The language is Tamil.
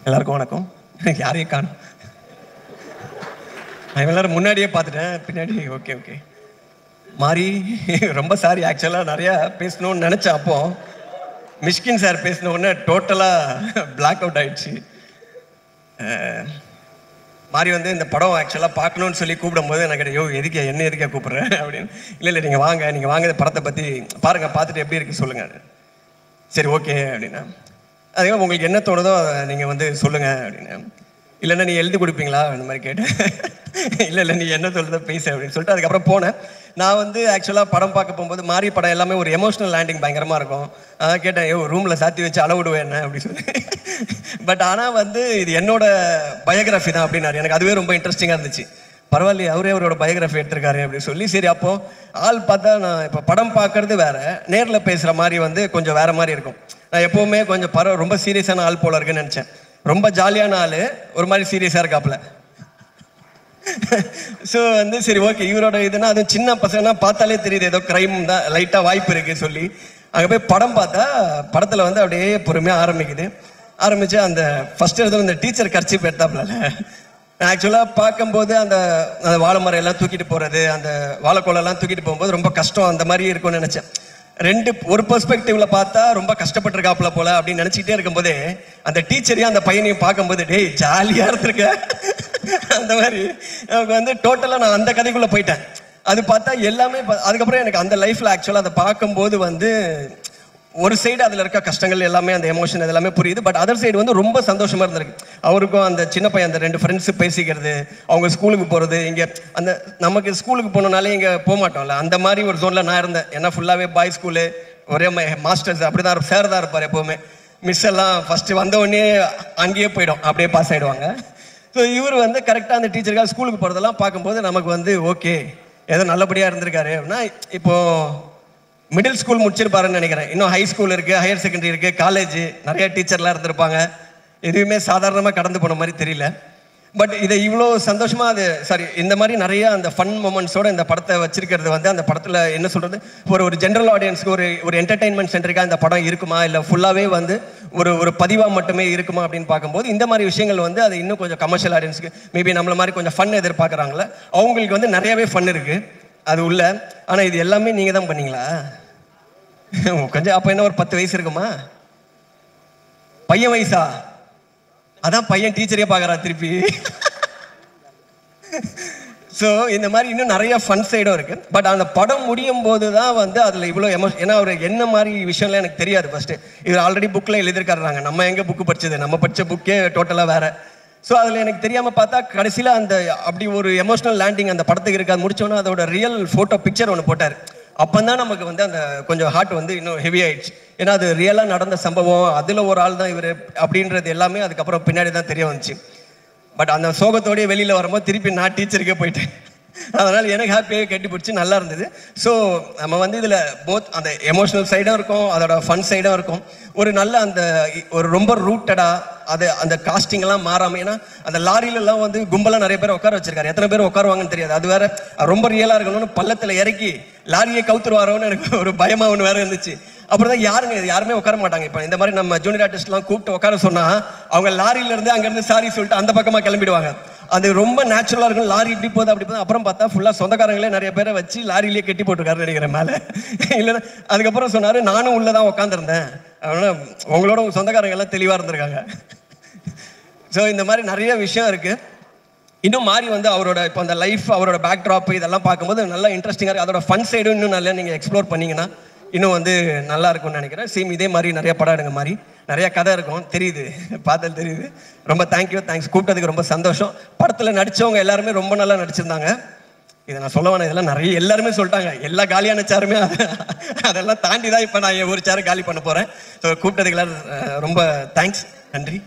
எல்லாருக்கும் வணக்கம். யாரையும் காணும். நான் எல்லாரும் முன்னாடியே பார்த்துட்டேன், பின்னாடி ஓகே மாறி ரொம்ப சாரி. ஆக்சுவலாக நிறையா பேசணும்னு நினச்சேன். அப்போ மிஷ்கின் சார் பேசின உடனே டோட்டலாக பிளாக் அவுட் ஆயிடுச்சு. மாறி வந்து இந்த படம் ஆக்சுவலாக பார்க்கணுன்னு சொல்லி கூப்பிடும்போது எனக்கு எதுக்கு என்ன எதுக்கே கூப்பிட்றேன் அப்படின்னு. இல்லை நீங்கள் வாங்க இந்த படத்தை பற்றி பாருங்கள், பார்த்துட்டு எப்படி இருக்குது சொல்லுங்கள். சரி ஓகே அப்படின்னா, அதுக்கப்புறம் உங்களுக்கு என்ன தோணுதோ அதை நீங்கள் வந்து சொல்லுங்கள் அப்படின்னு. இல்லைன்னா நீ எழுதி கொடுப்பீங்களா அந்த மாதிரி கேட்டேன். இல்லை நீ என்ன சொல்கிறத பேச அப்படின்னு சொல்லிட்டு அதுக்கப்புறம் போனேன். நான் வந்து ஆக்சுவலாக படம் பார்க்க போகும்போது மாறி படம் எல்லாமே ஒரு எமோஷனல் லேண்டிங் பயங்கரமாக இருக்கும். கேட்டேன், ரூமில் சாத்தி வச்சு அளவிடுவேன் என்ன அப்படின்னு சொல்லி. பட் ஆனால் வந்து இது என்னோட பயோகிராஃபி தான் அப்படின்னாரு. எனக்கு அதுவே ரொம்ப இன்ட்ரெஸ்டிங்காக இருந்துச்சு. பரவாயில்லையே, அவரோட பயோகிராஃபி எடுத்திருக்காரு அப்படின்னு சொல்லி. சரி, அப்போது ஆள் பார்த்தா நான் இப்போ படம் பார்க்கறது வேறு, நேரில் பேசுகிற மாதிரி வந்து கொஞ்சம் வேறு மாதிரி இருக்கும். நான் எப்போவுமே கொஞ்சம் ரொம்ப சீரியஸான ஆள் போல இருக்குன்னு நினச்சேன். ரொம்ப ஜாலியான ஆள், ஒரு மாதிரி சீரியஸாக இருக்காப்புல. ஸோ வந்து சரி ஓகே, இவரோட இதுனா அது சின்ன பசங்கன்னா பார்த்தாலே தெரியுது ஏதோ க்ரைம் தான் லைட்டாக வாய்ப்பு இருக்குது சொல்லி அங்கே போய் படம் பார்த்தா படத்தில் வந்து அப்படியே பொறுமையாக ஆரம்பித்து அந்த ஃபஸ்ட் இடத்துல இந்த டீச்சர் கர்ச்சீப் எடுத்தாப்புல. ஆக்சுவலாக பார்க்கும்போது அந்த வாழை மரம் எல்லாம் தூக்கிட்டு போகிறது, அந்த வாழைக்கோலெல்லாம் தூக்கிட்டு போகும்போது ரொம்ப கஷ்டம் அந்த மாதிரி இருக்கும்னு நினச்சேன். ஒரு பெர்ஸ்பெக்டிவ்ல பார்த்தா ரொம்ப கஷ்டப்பட்டிருக்காப்புல போல அப்படின்னு நினச்சிக்கிட்டே இருக்கும்போதே அந்த டீச்சரையும் அந்த பையனையும் பார்க்கும்போது டேய் ஜாலியாக இருந்திருக்க அந்த மாதிரி எனக்கு வந்து டோட்டலாக நான் அந்த கதைக்குள்ளே போயிட்டேன். அது பார்த்தா எல்லாமே அதுக்கப்புறம் எனக்கு அந்த லைஃப்பில் ஆக்சுவலாக அதை பார்க்கும்போது வந்து ஒரு சைடு அதில் இருக்க கஷ்டங்கள் எல்லாமே அந்த எமோஷன் எல்லாமே புரியுது. பட் அதர் சைடு வந்து ரொம்ப சந்தோஷமாக இருந்திருக்கு. அவருக்கும் அந்த சின்ன பையன் அந்த 2 ஃப்ரெண்ட்ஸு பேசிக்கிறது, அவங்க ஸ்கூலுக்கு போகிறது, இங்கே அந்த நமக்கு ஸ்கூலுக்கு போனோம்னாலே இங்கே போக மாட்டோம்ல, அந்த மாதிரி ஒரு ஜோனில் நான் இருந்தேன். ஏன்னா ஃபுல்லாகவே பாய் ஸ்கூலு, ஒரே மாஸ்டர்ஸ் அப்படி தான் சார் தான் இருப்பார் எப்போவுமே. மிஸ் எல்லாம் ஃபஸ்ட்டு வந்தவுடனே அங்கேயே போயிடும், அப்படியே பாஸ் ஆகிடுவாங்க. ஸோ இவர் வந்து கரெக்டாக அந்த டீச்சருக்காக ஸ்கூலுக்கு போகிறதெல்லாம் பார்க்கும்போது நமக்கு வந்து ஓகே ஏதோ நல்லபடியாக இருந்திருக்காரு அப்படின்னா. இப்போது மிடில் ஸ்கூல் முடிச்சிருப்பாருன்னு நினைக்கிறேன். இன்னும் ஹை ஸ்கூல் இருக்குது, ஹையர் செகண்டரி இருக்குது, காலேஜ், நிறைய டீச்சர்லாம் இருந்திருப்பாங்க. எதுவுமே சாதாரணமாக கடந்து போன மாதிரி தெரியல. பட் இதை இவ்வளோ சந்தோஷமாக இந்த மாதிரி நிறைய அந்த ஃபன் மொமெண்ட்ஸோடு இந்த படத்தை வச்சிருக்கிறது வந்து அந்த படத்தில் என்ன சொல்கிறது, ஒரு ஜென்ரல் ஆடியன்ஸ்க்கு ஒரு என்டர்டெயின்மெண்ட் சென்டருக்காக இந்த படம் இருக்குமா, இல்லை ஃபுல்லாகவே வந்து ஒரு பதிவாக மட்டுமே இருக்குமா அப்படின்னு பார்க்கும்போது இந்த மாதிரி விஷயங்கள் வந்து அது இன்னும் கொஞ்சம் கமர்ஷியல் ஆடியன்ஸுக்கு மேபி நம்மள மாதிரி கொஞ்சம் ஃபன் எதிர்பார்க்குறாங்களே அவங்களுக்கு வந்து நிறையவே ஃபன் இருக்குது அது உள்ள. ஆனால் இது எல்லாமே நீங்கள் தான் பண்ணீங்களா? கொஞ்சம் அப்போ என்ன ஒரு 10 வயசு இருக்குமா? பையன் வயசா? அதான் பையன் டீச்சரே பார்க்குறா திருப்பி. ஸோ இந்த மாதிரி இன்னும் நிறைய ஃபன் சைடும் இருக்குது. பட் அந்த படம் முடியும் போது தான் வந்து அதில் இவ்வளோ ஏன்னா அவர் என்ன மாதிரி விஷயம்லாம் எனக்கு தெரியாது. ஃபஸ்ட்டு இவர் ஆல்ரெடி புக்கில் எழுதியிருக்காருறாங்க. நம்ம எங்கே புக்கு படித்தது, நம்ம படித்த புக்கே டோட்டலாக வேறு. ஸோ அதில் எனக்கு தெரியாமல் பார்த்தா கடைசியில் அந்த அப்படி ஒரு எமோஷனல் லேண்டிங் அந்த படத்துக்கு இருக்காது. முடிச்சோன்னா அதோட ரியல் ஃபோட்டோ பிக்சர் ஒன்று போட்டார். அப்போ தான் நமக்கு வந்து அந்த கொஞ்சம் ஹார்ட் வந்து இன்னும் ஹெவி ஆயிடுச்சு. ஏன்னா அது ரியலாக நடந்த சம்பவம், அதில் ஒரு ஆள் தான் இவர் அப்படின்றது எல்லாமே அதுக்கப்புறம் பின்னாடி தான் தெரிய வந்துச்சு. பட் அந்த சோகத்தோடய வெளியில் வரும்போது திருப்பி நான் டீச்சருக்கே போயிட்டேன். அதனால் எனக்கு ஹாப்பியாக கட்டி பிடிச்சி நல்லா இருந்தது. ஸோ நம்ம வந்து இதில் போத் அந்த எமோஷனல் சைடும் இருக்கும், அதோட ஃபன் சைடும் இருக்கும். ஒரு நல்ல அந்த ஒரு ரொம்ப ரூட்டடாக அந்த காஸ்டிங்கெல்லாம் மாறாமல், ஏன்னா அந்த லாரியிலலாம் வந்து கும்பலாக நிறைய பேர் உட்கார வச்சிருக்காரு. எத்தனை பேர் உட்காருவாங்கன்னு தெரியாது. அது வேற ரொம்ப ரியலாக இருக்கணும்னு பள்ளத்தில் இறக்கி லாரியை கவுத்துருவாரோன்னு எனக்கு ஒரு பயமாக ஒன்று வேற இருந்துச்சு. அப்புறம் தான் யாருமே உட்கார மாட்டாங்க. இப்போ இந்த மாதிரி நம்ம ஜூனியர் ஆர்டிஸ்ட்லாம் கூப்பிட்டு உட்கார சொன்னால் அவங்க லாரியிலேருந்து அங்கேருந்து சாரி சொல்லிட்டு அந்த பக்கமாக கிளம்பிடுவாங்க. அது ரொம்ப நேச்சுரலாக இருக்கும். லாரி இப்படி போகுது அப்படி போகுது. அப்புறம் பார்த்தா ஃபுல்லாக சொந்தக்காரங்களே நிறைய பேரை வச்சு லாரியிலேயே கட்டி போட்டுருக்காரு நினைக்கிறேன் மேலே. இல்லைன்னா அதுக்கப்புறம் சொன்னார், நானும் உள்ளே தான் உட்காந்துருந்தேன், அதனால் உங்களோட உங்கள் சொந்தக்காரங்க எல்லாம் தெளிவாக இருந்திருக்காங்க. ஸோ இந்த மாதிரி நிறைய விஷயம் இருக்குது. இன்னும் மாறி வந்து அவரோட இப்போ அந்த லைஃப், அவரோட பேக் ட்ராப் இதெல்லாம் பார்க்கும்போது நல்லா இன்ட்ரெஸ்டிங்காக இருக்குது. அதோட ஃபன் சைடும் இன்னும் நல்லா நீங்கள் எக்ஸ்ப்ளோர் பண்ணிங்கன்னா இன்னும் வந்து நல்லா இருக்கும்னு நினைக்கிறேன். சேம் இதே மாதிரி நிறைய படம் எடுங்க மாதிரி நிறைய கதை இருக்கும், தெரியுது, பார்த்தாலும் தெரியுது. ரொம்ப தேங்க்ஸ், கூப்பிட்டதுக்கு ரொம்ப சந்தோஷம். படத்தில் நடித்தவங்க எல்லாருமே ரொம்ப நல்லா நடிச்சிருந்தாங்க. இதை நான் சொல்ல வேணாம், இதெல்லாம் நிறைய எல்லாருமே சொல்லிட்டாங்க. எல்லா காலியான சேருமே அதெல்லாம் தாண்டி தான் இப்போ நான் ஒரு சேரை காலி பண்ண போகிறேன். ஸோ கூப்பிட்டதுக்கு எல்லாரும் ரொம்ப தேங்க்ஸ், நன்றி.